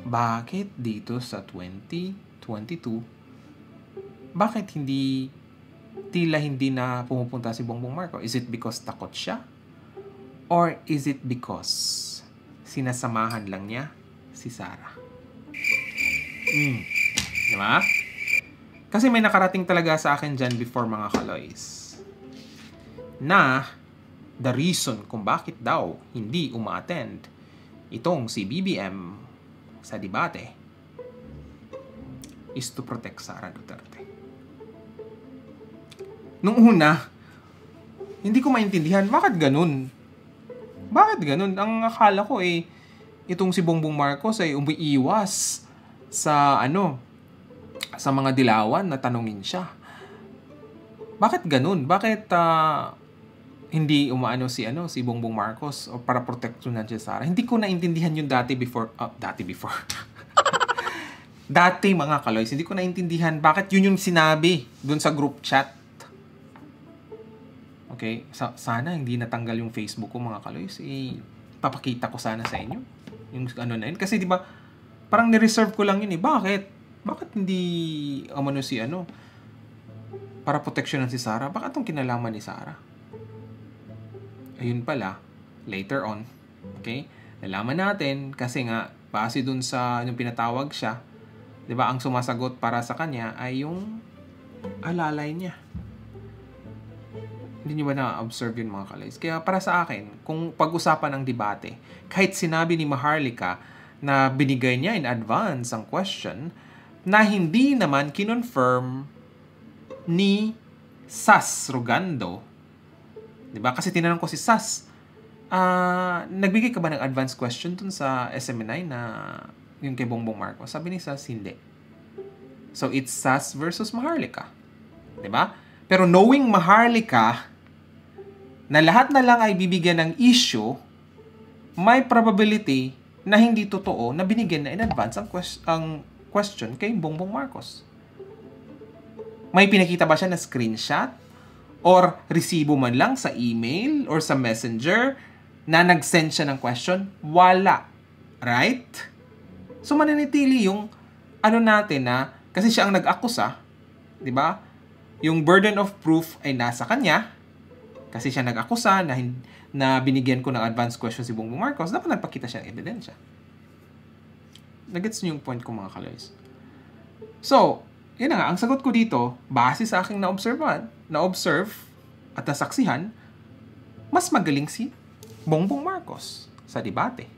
bakit dito sa 2022, bakit tila hindi na pumupunta si Bongbong Marcos? Is it because takot siya? Or is it because sinasamahan lang niya si Sara? Diba? Kasi may nakarating talaga sa akin dyan before, mga kaloys, na the reason kung bakit daw hindi uma-attend itong si BBM sa debate is to protect Sara Duterte. Nung una, hindi ko maintindihan bakit ganun. Bakit ganun? Ang akala ko itong si Bongbong Marcos ay umiiwas sa sa mga dilawan na tanungin siya. Bakit ganun? Bakit hindi umaano si Bongbong Marcos o para proteksyonan si Sara? Hindi ko naintindihan yung dati before. Dati, mga kaloys, hindi ko naintindihan bakit yun yung sinabi dun sa group chat. Okay? Sana hindi natanggal yung Facebook ko, mga kaloys. Papakita ko sana sa inyo yung na yun. Kasi di ba parang ni-reserve ko lang yun . Bakit hindi para proteksyonan si Sara? Bakit itong kinalaman ni Sara? Ayun pala, later on, okay? Nalaman natin kasi nga base dun sa yung pinatawag siya, 'di ba? Ang sumasagot para sa kanya ay yung alalay niya. Hindi niyo ba na-observe yun, mga kalays? Kaya para sa akin, kung pag-usapan ng debate, kahit sinabi ni Maharlika na binigay niya in advance ang question, na hindi naman kinonfirm ni Sas Rogando, diba? Kasi tinanong ko si Sas, nagbigay ka ba ng advance question dun sa SMNI na yung kay Bongbong Marcos? Sabi ni Sas, hindi. So, it's Sas versus Maharlika. Diba? Pero knowing Maharlika, na lahat na lang ay bibigyan ng issue, may probability na hindi totoo na binigyan na in advance ang question kay Bongbong Marcos. May pinakita ba siya na screenshot or resibo man lang sa email or sa messenger na nag-send siya ng question? Wala. Right? So, mananitili yung natin na kasi siya ang nag-akusa, di ba? Yung burden of proof ay nasa kanya kasi siya nag-akusa na binigyan ko ng advance question si Bongbong Marcos, dapat nagpakita siya ng ebidensya. Nagets niyo yung point ko, mga kaloys. So, yun na nga, ang sagot ko dito, base sa aking na-observe at nasaksihan, mas magaling si Bongbong Marcos sa debate.